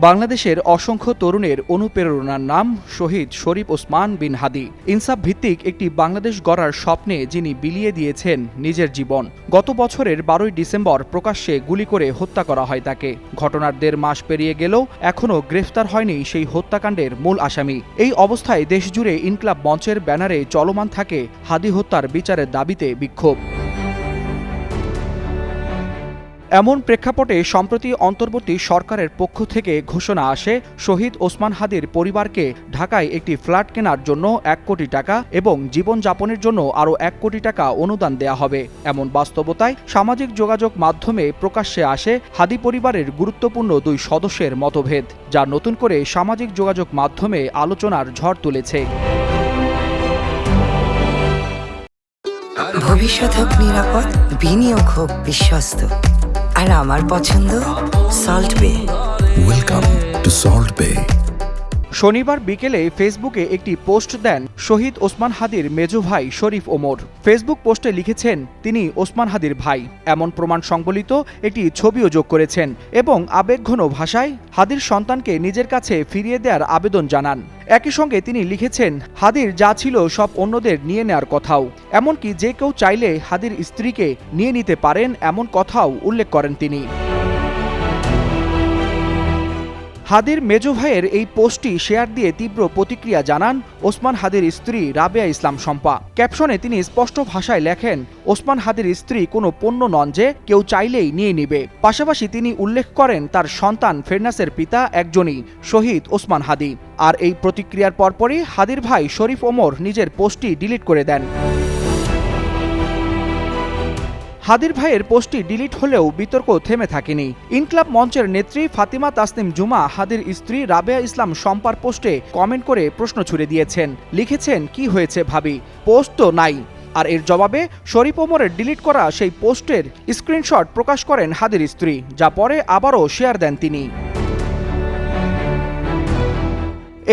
বাংলাদেশের অসংখ্য তরুণের অনুপ্রেরণার নাম শহীদ শরীফ ওসমান বিন হাদী। ইনসাফ ভিত্তিক একটি বাংলাদেশ গড়ার স্বপ্নে যিনি বিলিয়ে দিয়েছেন নিজের জীবন। গত বছরের 12ই ডিসেম্বর প্রকাশ্যে গুলি করে হত্যা করা হয় তাকে। ঘটনার 1.5 মাস পেরিয়ে গেলেও এখনও গ্রেফতার হয়নি সেই হত্যাকাণ্ডের মূল আসামি। এই অবস্থায় দেশজুড়ে ইনকিলাব মঞ্চের ব্যানারে চলমান থাকে হাদী হত্যার বিচারের দাবিতে বিক্ষোভ। এমন প্রেক্ষাপটে সম্প্রতি অন্তর্বর্তী সরকারের পক্ষ থেকে ঘোষণা আসে শহীদ ওসমান হাদীর পরিবারকে ঢাকায় একটি ফ্ল্যাট কেনার জন্য 1 কোটি টাকা এবং জীবনযাপনের জন্য আরও 1 কোটি টাকা অনুদান দেয়া হবে। এমন বাস্তবতায় সামাজিক যোগাযোগ মাধ্যমে প্রকাশ্যে আসে হাদী পরিবারের গুরুত্বপূর্ণ 2 সদস্যের মতভেদ, যা নতুন করে সামাজিক যোগাযোগ মাধ্যমে আলোচনার ঝড় তুলেছে। ভবিষ্যৎ হোক নিরাপদ, বিনিয়োগ হোক বিশ্বস্ত, আর আমার পছন্দ সল্ট বে। ওয়েলকাম টু সল্ট বে। শনিবার বিকেলে ফেসবুকে একটি পোস্ট দেন শহীদ ওসমান হাদীর মেজো ভাই শরীফ ওমর। ফেসবুক পোস্টে লিখেছেন তিনি ওসমান হাদীর ভাই, এমন প্রমাণ সংবলিত একটি ছবিও যোগ করেছেন এবং আবেগঘন ভাষায় হাদীর সন্তানকে নিজের কাছে ফিরিয়ে দেওয়ার আবেদন জানান। একই সঙ্গে তিনি লিখেছেন হাদীর যা ছিল সব অন্যদের নিয়ে নেওয়ার কথাও, এমনকি যে কেউ চাইলে হাদীর স্ত্রীকে নিয়ে নিতে পারেন এমন কথাও উল্লেখ করেন তিনি। হাদীর মেজো ভাইয়ের এই পোস্টটি শেয়ার দিয়ে তীব্র প্রতিক্রিয়া জানান ওসমান হাদীর স্ত্রী রাবেয়া ইসলাম শম্পা। ক্যাপশনে তিনি স্পষ্ট ভাষায় লেখেন ওসমান হাদীর স্ত্রী কোনো পণ্য নন যে কেউ চাইলেই নিয়ে নিবে। পাশাপাশি তিনি উল্লেখ করেন তার সন্তান ফেরনাসের পিতা একজনই, শহীদ ওসমান হাদী। আর এই প্রতিক্রিয়ার পরপরই হাদীর ভাই শরীফ ওমর নিজের পোস্টটি ডিলিট করে দেন। হাদীর ভাইয়ের পোস্টটি ডিলিট হলেও বিতর্ক থেমে থাকেনি। ইনকিলাব মঞ্চের নেত্রী ফাতিমা তাসনিম জুমা হাদীর স্ত্রী রাবেয়া ইসলাম শম্পার পোস্টে কমেন্ট করে প্রশ্ন ছুড়ে দিয়েছেন। লিখেছেন, কি হয়েছে ভাবি, পোস্ট তো নাই। আর এর জবাবে শরীফ ওমরের ডিলিট করা সেই পোস্টের স্ক্রিনশট প্রকাশ করেন হাদীর স্ত্রী, যা পরে আবারও শেয়ার দেন তিনি।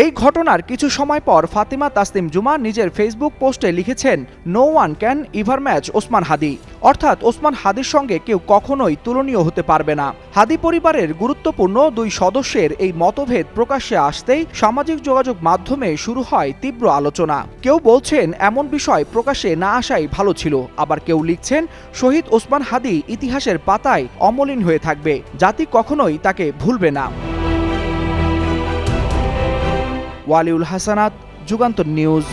এই ঘটনার কিছু সময় পর ফাতিমা তাসনিম জুমা নিজের ফেসবুক পোস্টে লিখেছেন, no one can ever match Osman Hadi, অর্থাৎ ওসমান হাদীর সঙ্গে কেউ কখনোই তুলনীয় হতে পারবে না। হাদী পরিবারের গুরুত্বপূর্ণ 2 সদস্যের এই মতভেদ প্রকাশ্যে আসতেই সামাজিক যোগাযোগ মাধ্যমে শুরু হয় তীব্র আলোচনা। কেউ বলছেন এমন বিষয় প্রকাশ্যে না আসাই ভালো ছিল, আবার কেউ লিখছেন শহীদ ওসমান হাদী ইতিহাসের পাতায় অমলিন হয়ে থাকবে, জাতি কখনোই তাকে ভুলবে না। ওয়ালিউল হাসানাত, যুগান্তর নিউজ।